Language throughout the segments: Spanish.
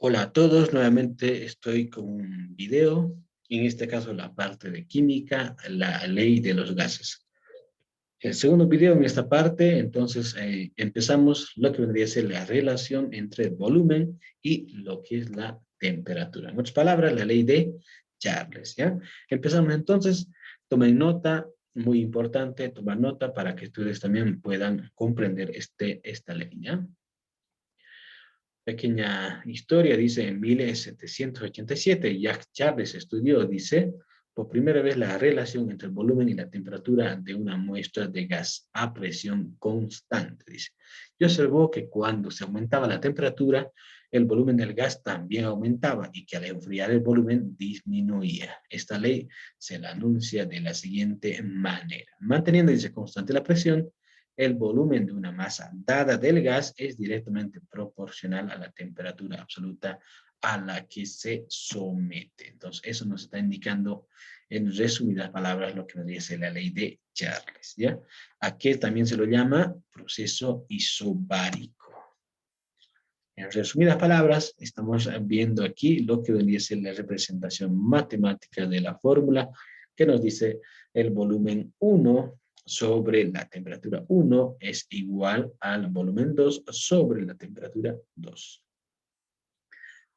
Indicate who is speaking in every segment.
Speaker 1: Hola a todos, nuevamente estoy con un video, en este caso la parte de química, la ley de los gases. El segundo video en esta parte, entonces empezamos lo que vendría a ser la relación entre el volumen y lo que es la temperatura. En otras palabras, la ley de Charles, ¿ya? Empezamos entonces, tomen nota, muy importante tomar nota para que ustedes también puedan comprender esta ley, ¿ya? Pequeña historia, dice en 1787, Jacques Charles estudió, dice, por primera vez la relación entre el volumen y la temperatura de una muestra de gas a presión constante, dice. Y observó que cuando se aumentaba la temperatura, el volumen del gas también aumentaba y que al enfriar el volumen disminuía. Esta ley se la anuncia de la siguiente manera. Manteniendo, dice, constante la presión, el volumen de una masa dada del gas es directamente proporcional a la temperatura absoluta a la que se somete. Entonces, eso nos está indicando, en resumidas palabras, lo que nos dice la ley de Charles, ¿ya? ¿A qué también se lo llama? Proceso isobárico. En resumidas palabras, estamos viendo aquí lo que vendría a ser la representación matemática de la fórmula que nos dice el volumen 1 sobre la temperatura 1 es igual al volumen 2 sobre la temperatura 2.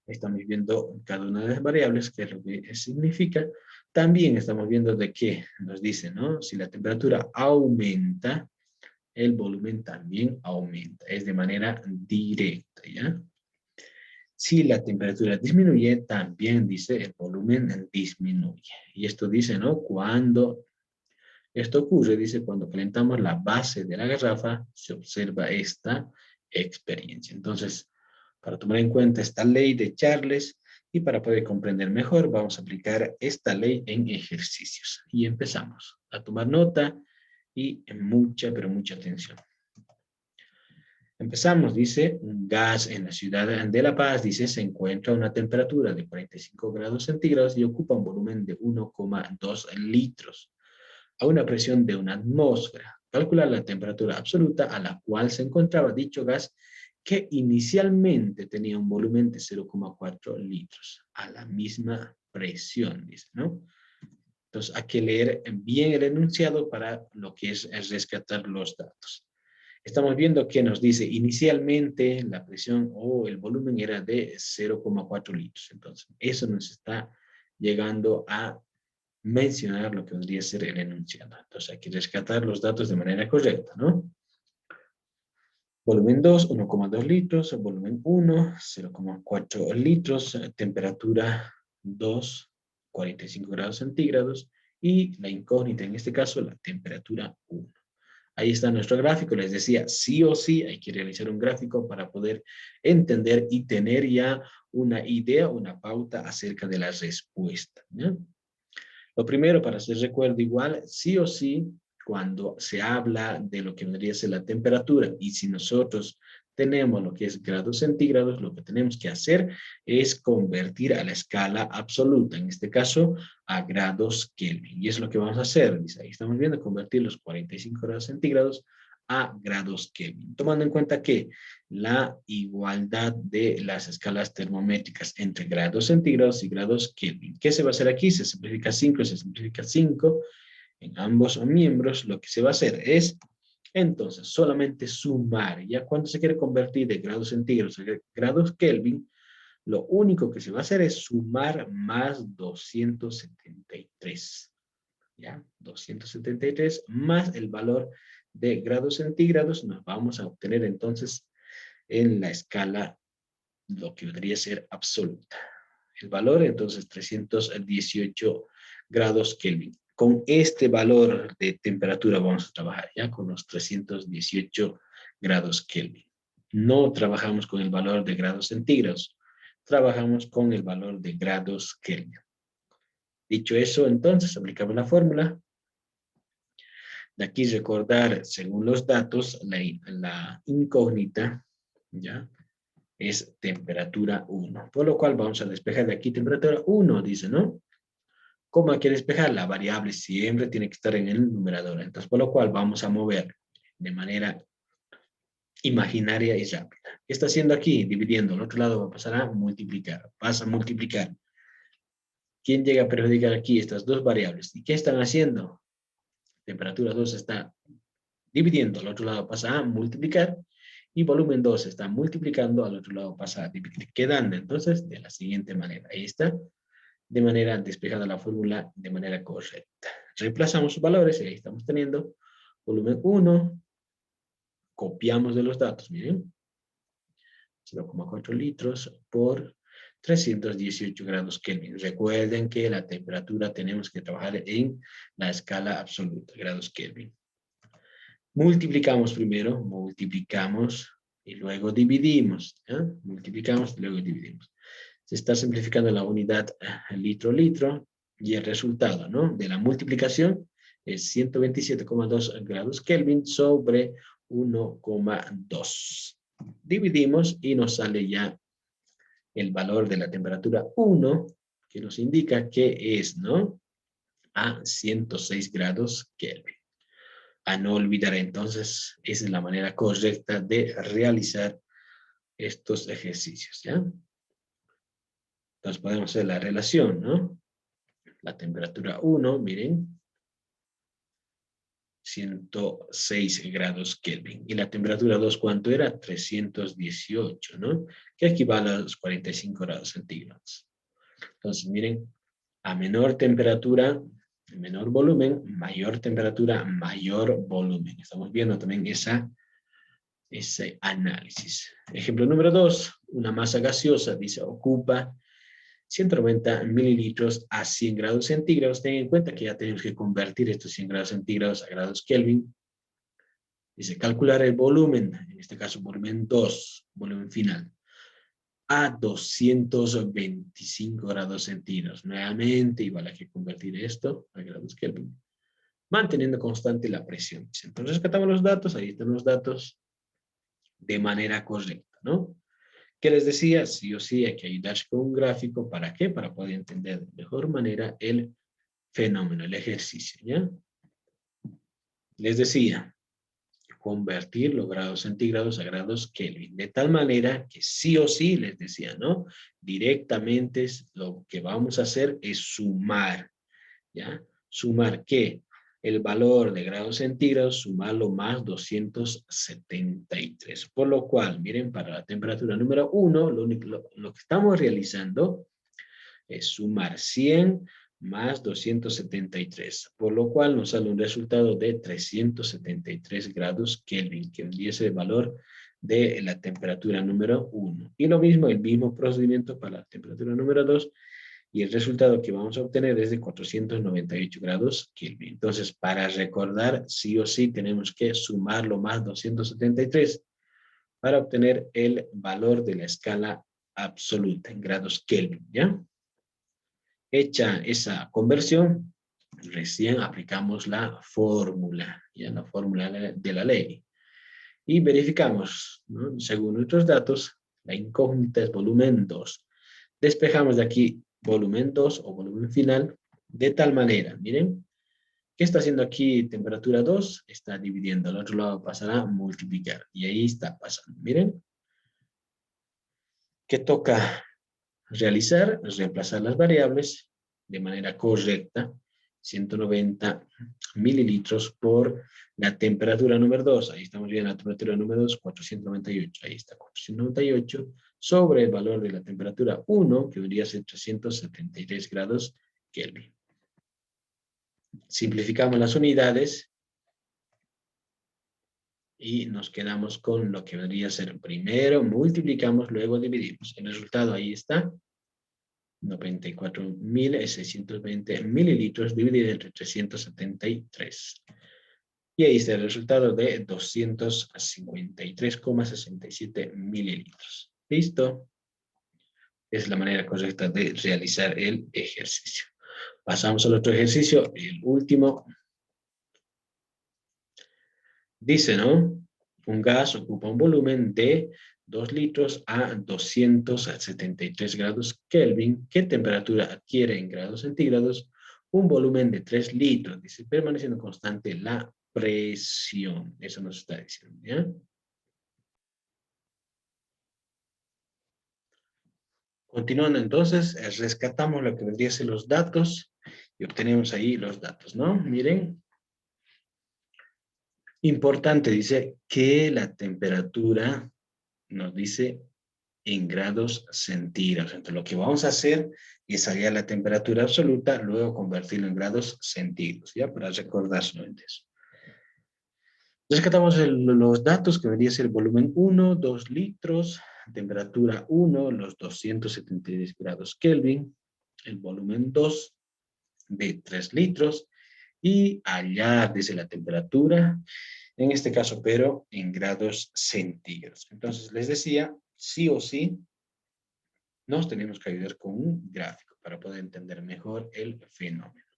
Speaker 1: Estamos viendo cada una de las variables, qué es lo que significa. También estamos viendo de qué nos dice, ¿no? Si la temperatura aumenta, el volumen también aumenta. Es de manera directa, ¿ya? Si la temperatura disminuye, también dice el volumen disminuye. Y esto dice, ¿no? Cuando esto ocurre, dice, cuando calentamos la base de la garrafa, se observa esta experiencia. Entonces, para tomar en cuenta esta ley de Charles y para poder comprender mejor, vamos a aplicar esta ley en ejercicios. Y empezamos a tomar nota y mucha, pero mucha atención. Empezamos, dice, un gas en la ciudad de La Paz, dice, se encuentra a una temperatura de 45 grados centígrados y ocupa un volumen de 1,2 litros a una presión de una atmósfera. Calcular la temperatura absoluta a la cual se encontraba dicho gas que inicialmente tenía un volumen de 0,4 litros a la misma presión, dice, ¿no? Entonces hay que leer bien el enunciado para lo que es rescatar los datos. Estamos viendo que nos dice inicialmente la presión o el volumen era de 0,4 litros. Entonces, eso nos está llegando a mencionar lo que podría ser el enunciado. Entonces, hay que rescatar los datos de manera correcta, ¿no? Volumen 2, 1,2 litros. Volumen 1, 0,4 litros. Temperatura 2, 45 grados centígrados. Y la incógnita, en este caso, la temperatura 1. Ahí está nuestro gráfico. Les decía, sí o sí hay que realizar un gráfico para poder entender y tener ya una idea, una pauta acerca de la respuesta, ¿ya? Lo primero, para hacer recuerdo igual, sí o sí, cuando se habla de lo que vendría a ser la temperatura, y si nosotros tenemos lo que es grados centígrados, lo que tenemos que hacer es convertir a la escala absoluta, en este caso a grados Kelvin. Y es lo que vamos a hacer. Dice, ahí estamos viendo convertir los 45 grados centígrados a grados Kelvin, tomando en cuenta que la igualdad de las escalas termométricas entre grados centígrados y grados Kelvin. ¿Qué se va a hacer aquí? Se simplifica 5, se simplifica 5 en ambos miembros. Lo que se va a hacer es, entonces, solamente sumar. Ya cuando se quiere convertir de grados centígrados a grados Kelvin, lo único que se va a hacer es sumar más 273. ¿Ya? 273 más el valor de grados centígrados, nos vamos a obtener entonces en la escala lo que debería ser absoluta. El valor, entonces, 318 grados Kelvin. Con este valor de temperatura vamos a trabajar, ya con los 318 grados Kelvin. No trabajamos con el valor de grados centígrados, trabajamos con el valor de grados Kelvin. Dicho eso, entonces, aplicamos la fórmula. De aquí recordar, según los datos, la incógnita, ¿ya? Es temperatura 1. Por lo cual vamos a despejar de aquí temperatura 1, dice, ¿no? ¿Cómo hay que despejar? La variable siempre tiene que estar en el numerador. Entonces, por lo cual vamos a mover de manera imaginaria y rápida. ¿Qué está haciendo aquí? Dividiendo. Al otro lado va a pasar a multiplicar. Pasa a multiplicar. ¿Quién llega a perjudicar aquí? Estas dos variables. ¿Y qué están haciendo? Temperatura 2 está dividiendo. Al otro lado pasa a multiplicar. Y volumen 2 está multiplicando. Al otro lado pasa a dividir. Quedando entonces de la siguiente manera. Ahí está. De manera despejada la fórmula de manera correcta. Reemplazamos sus valores y ahí estamos teniendo volumen 1. Copiamos de los datos, miren. 0,4 litros por 318 grados Kelvin. Recuerden que la temperatura tenemos que trabajar en la escala absoluta, grados Kelvin. Multiplicamos primero, multiplicamos y luego dividimos. Multiplicamos y luego dividimos. Se está simplificando la unidad litro y el resultado, ¿no?, de la multiplicación es 127,2 grados Kelvin sobre 1,2. Dividimos y nos sale ya el valor de la temperatura 1, que nos indica que es, ¿no?, a 106 grados Kelvin. A no olvidar entonces, esa es la manera correcta de realizar estos ejercicios, ¿ya? Entonces podemos hacer la relación, ¿no? La temperatura 1, miren, 106 grados Kelvin. Y la temperatura 2, ¿cuánto era? 318, ¿no? Que equivale a los 45 grados centígrados. Entonces, miren, a menor temperatura, menor volumen, mayor temperatura, mayor volumen. Estamos viendo también ese análisis. Ejemplo número 2, una masa gaseosa, dice, ocupa 190 mililitros a 100 grados centígrados. Ten en cuenta que ya tenemos que convertir estos 100 grados centígrados a grados Kelvin. Dice, calcular el volumen, en este caso volumen 2, volumen final, a 225 grados centígrados. Nuevamente, igual hay que convertir esto a grados Kelvin, manteniendo constante la presión. Entonces, rescatamos los datos, ahí están los datos de manera correcta, ¿no? ¿Qué les decía? Sí o sí hay que ayudarse con un gráfico. ¿Para qué? Para poder entender de mejor manera el fenómeno, el ejercicio, ¿ya? Les decía, convertir los grados centígrados a grados Kelvin, de tal manera que sí o sí, les decía, ¿no? Directamente lo que vamos a hacer es sumar, ¿ya? ¿Sumar qué? El valor de grados centígrados, sumarlo más 273. Por lo cual, miren, para la temperatura número 1, lo que estamos realizando es sumar 100 más 273, por lo cual nos sale un resultado de 373 grados Kelvin, que es el valor de la temperatura número 1. Y lo mismo, el mismo procedimiento para la temperatura número 2, y el resultado que vamos a obtener es de 498 grados Kelvin. Entonces, para recordar, sí o sí tenemos que sumarlo más 273 para obtener el valor de la escala absoluta en grados Kelvin, ¿ya? Hecha esa conversión, recién aplicamos la fórmula, ya la fórmula de la ley. Y verificamos, ¿no? Según nuestros datos, la incógnita es volumen 2. Despejamos de aquí volumen 2 o volumen final de tal manera, miren, ¿qué está haciendo aquí temperatura 2? Está dividiendo, al otro lado pasará a multiplicar. Y ahí está pasando, miren. ¿Qué toca realizar? Reemplazar las variables de manera correcta. 190 mililitros por la temperatura número 2. Ahí estamos viendo la temperatura número 2, 498. Ahí está, 498 sobre el valor de la temperatura 1, que vendría a ser 373 grados Kelvin. Simplificamos las unidades y nos quedamos con lo que vendría a ser primero multiplicamos, luego dividimos. El resultado ahí está. 94.620 mililitros dividido entre 373. Y ahí está el resultado de 253,67 mililitros. ¿Listo? Es la manera correcta de realizar el ejercicio. Pasamos al otro ejercicio, el último. Dice, ¿no? Un gas ocupa un volumen de 2 litros a 273 grados Kelvin. ¿Qué temperatura adquiere en grados centígrados? Un volumen de 3 litros. Dice, permaneciendo constante la presión. Eso nos está diciendo, ¿ya? Continuando entonces, rescatamos lo que vendría a ser los datos y obtenemos ahí los datos, ¿no? Miren, importante, dice que la temperatura nos dice en grados centígrados. Entonces, lo que vamos a hacer es hallar la temperatura absoluta, luego convertirlo en grados centígrados, ¿ya? Para recordar solamente eso. Rescatamos los datos que vendría a ser volumen 1, 2 litros, temperatura 1, los 273 grados Kelvin, el volumen 2 de 3 litros y hallar desde la temperatura, en este caso, pero en grados centígrados. Entonces, les decía, sí o sí, nos tenemos que ayudar con un gráfico para poder entender mejor el fenómeno.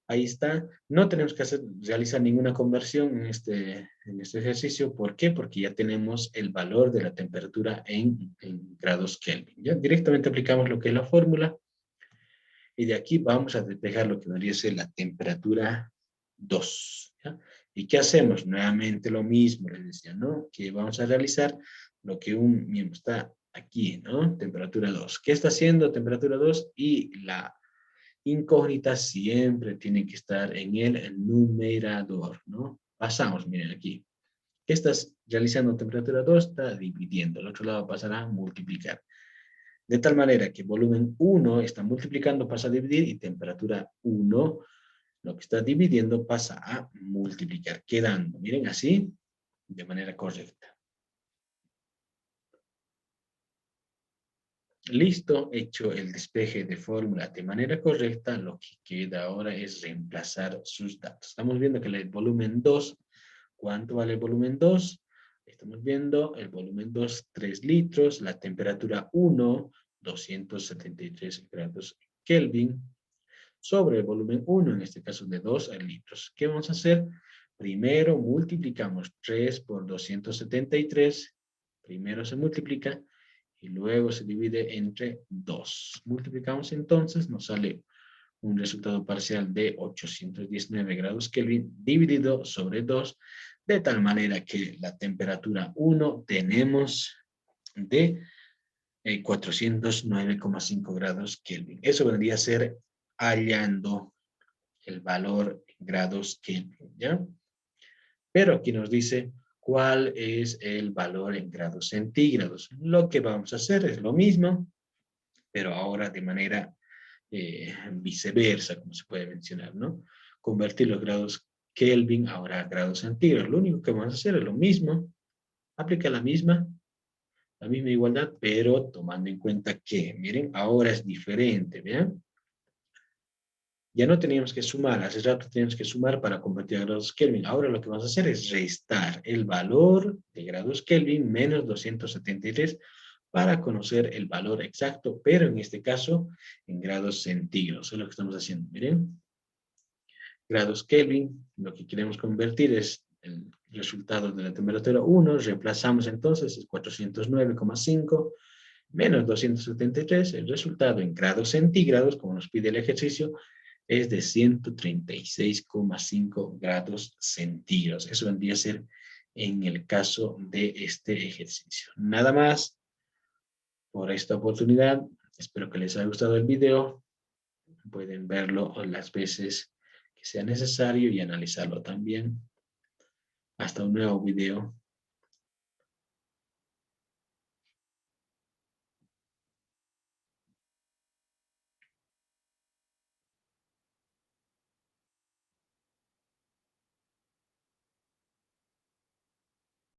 Speaker 1: Ahí está. No tenemos que realizar ninguna conversión en este ejercicio. ¿Por qué? Porque ya tenemos el valor de la temperatura en grados Kelvin. Ya directamente aplicamos lo que es la fórmula y de aquí vamos a despejar lo que debería ser la temperatura 2. ¿Ya? ¿Y qué hacemos? Nuevamente lo mismo, les decía, ¿no? Que vamos a realizar lo que un miembro está aquí, ¿no? Temperatura 2. ¿Qué está haciendo temperatura 2? Y la incógnita siempre tiene que estar en el numerador, ¿no? Pasamos, miren aquí. ¿Qué estás realizando temperatura 2? Está dividiendo. El otro lado pasará a multiplicar. De tal manera que volumen 1 está multiplicando, pasa a dividir, y temperatura 1, lo que está dividiendo, pasa a multiplicar, quedando, miren así, de manera correcta. Listo, hecho el despeje de fórmula de manera correcta, lo que queda ahora es reemplazar sus datos. Estamos viendo que el volumen 2, ¿cuánto vale el volumen 2? Estamos viendo el volumen 2, 3 litros, la temperatura 1, 273 grados Kelvin, sobre el volumen 1, en este caso de 2 litros. ¿Qué vamos a hacer? Primero multiplicamos 3 por 273, primero se multiplica, y luego se divide entre 2. Multiplicamos entonces, nos sale un resultado parcial de 819 grados Kelvin dividido sobre 2, de tal manera que la temperatura 1 tenemos de 409,5 grados Kelvin. Eso vendría a ser hallando el valor en grados Kelvin, ¿ya? Pero aquí nos dice cuál es el valor en grados centígrados. Lo que vamos a hacer es lo mismo, pero ahora de manera viceversa, como se puede mencionar, ¿no? Convertir los grados Kelvin ahora a grados centígrados. Lo único que vamos a hacer es lo mismo, aplica la misma igualdad, pero tomando en cuenta que, miren, ahora es diferente, ¿vean? Ya no teníamos que sumar, hace rato teníamos que sumar para convertir a grados Kelvin. Ahora lo que vamos a hacer es restar el valor de grados Kelvin menos 273 para conocer el valor exacto, pero en este caso en grados centígrados. Eso es lo que estamos haciendo. Miren, grados Kelvin, lo que queremos convertir es el resultado de la temperatura 1, reemplazamos entonces es 409,5 menos 273, el resultado en grados centígrados, como nos pide el ejercicio, es de 136,5 grados centígrados. Eso vendría a ser en el caso de este ejercicio. Nada más por esta oportunidad. Espero que les haya gustado el video. Pueden verlo las veces que sea necesario y analizarlo también. Hasta un nuevo video.